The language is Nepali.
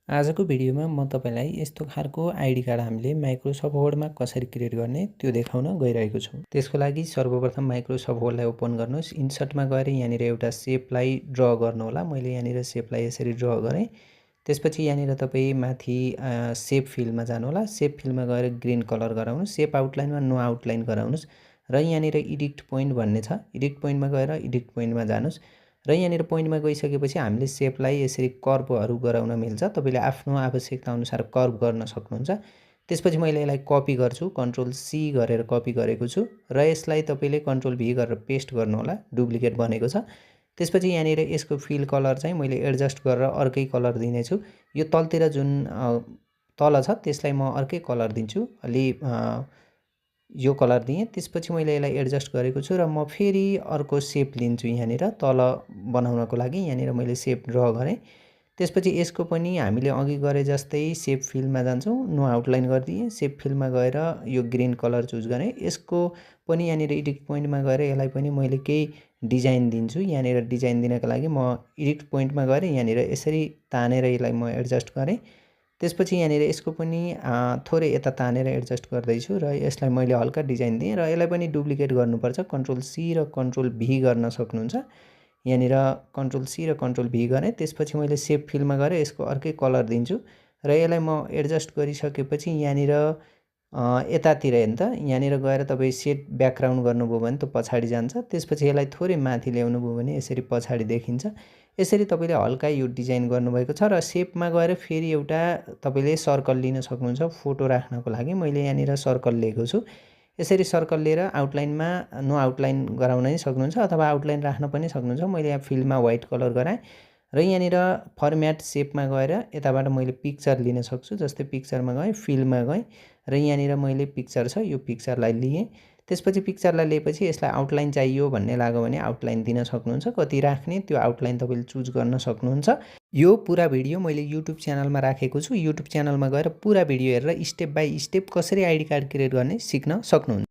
आजको भिडियोमा म तपाईलाई यस्तो खालको आइडी कार्ड हामीले माइक्रोसफ्ट वर्डमा कसरी क्रिएट गर्ने त्यो देखाउन गइरहेको छु। त्यसको लागि सर्वप्रथम माइक्रोसफ्ट वर्डलाई ओपन गर्नुस्। इन्सर्टमा गएर यहाँनिर एउटा शेपलाई ड्र गर्नु होला। मैले यहाँनिर शेपलाई यसरी ड्र गरेँ। त्यसपछि यहाँनिर तपाई माथि शेप फिलमा जानु होला। शेप फिलमा गएर ग्रीन कलर गराउनुस्। शेप आउटलाइनमा नो आउटलाइन गराउनुस् र यहाँनिर एडिट पोइन्ट भन्ने छ। एडिट पोइन्टमा गएर एडिट पोइन्टमा जानुस् र यहाँनिर पोइन्टमा गइसकेपछि हामीले शेपलाई यसरी कर्वहरू गराउन मिल्छ। तपाईले आफ्नो आवश्यकता अनुसार कर्व गर्न सक्नुहुन्छ। त्यसपछि मैले यसलाई कपी गर्छु, कन्ट्रोल सी गरेर कपी गरेको छु र यसलाई तपाईले कन्ट्रोल भी गरेर पेस्ट गर्नु होला। डुप्लिकेट बनेको छ। त्यसपछि यहाँनिर यसको फिल कलर चाहिँ मैले एडजस्ट गरेर अर्कै कलर दिनेछु। यो तलतिर जुन तल छ त्यसलाई म अर्कै कलर दिन्छु। अलि यो कलर दिएँ। त्यसपछि मैले यसलाई एडजस्ट गरेको छु र म फेरि अर्को शेप लिन्छु। यहाँनिर तल बनाउनको लागि यहाँनिर मैले शेप ड्र गरेँ। त्यसपछि यसको पनि हामीले अघि गरे जस्तै शेप फिलमा जान्छौँ। नो आउटलाइन गरिदिएँ। शेप फिलमा गएर यो ग्रीन कलर चुज गरेँ। यसको पनि यहाँनिर एडिट पोइन्टमा गएर यसलाई पनि मैले केही डिजाइन दिन्छु। यहाँनिर डिजाइन दिनको लागि म एडिट पोइन्टमा गएर यहाँनिर यसरी तानेर यसलाई म एडजस्ट गरेँ। त्यसपछि यहाँनिर यसको पनि थोरै यता तानेर एडजस्ट गर्दैछु र यसलाई मैले हल्का डिजाइन दिएँ र यसलाई पनि डुप्लिकेट गर्नुपर्छ। कन्ट्रोल सी र कन्ट्रोल भी गर्न सक्नुहुन्छ। यहाँनिर कन्ट्रोल सी र कन्ट्रोल भी गरेँ। त्यसपछि मैले शेप फिलमा गएर यसको अर्कै कलर दिन्छु र यसलाई म एडजस्ट गरिसकेपछि यहाँनिर यतातिर हेर्नु त यहाँनिर गएर तपाईँ सेट ब्याकग्राउन्ड गर्नुभयो भने त पछाडि जान्छ। त्यसपछि यसलाई थोरै माथि ल्याउनु भयो भने यसरी पछाडि देखिन्छ। यसरी तपाईले हल्का यो डिजाइन गर्नुभएको छ र शेपमा गएर फेरि एउटा तपाईले सर्कल लिन सक्नुहुन्छ फोटो राख्नको लागि। मैले यहाँनिर सर्कल लिएको छु। यसरी सर्कल लिएर आउटलाइनमा नो आउटलाइन गराउन पनि सक्नुहुन्छ अथवा आउटलाइन राख्न पनि सक्नुहुन्छ। मैले यहाँ फिलमा व्हाइट कलर गराएँ र यहाँनिर फर्म्याट शेपमा गएर यताबाट मैले पिक्चर लिन सक्छु। जस्तै पिक्चरमा गएँ, फिलमा गएँ र यहाँनिर मैले पिक्चर छ यो पिक्चरलाई लिएँ। त्यसपछि पिक्चरलाई लिएपछि यसलाई आउटलाइन चाहियो भन्ने लाग्यो भने आउटलाइन दिन सक्नुहुन्छ। कति राख्ने त्यो आउटलाइन तपाईले चुज गर्न सक्नुहुन्छ। यो पुरा भिडियो मैले युट्युब च्यानलमा राखेको छु। युट्युब च्यानलमा गएर पुरा भिडियो हेरेर स्टेप बाइ स्टेप कसरी आइडी कार्ड क्रिएट गर्ने सिक्न सक्नुहुन्छ।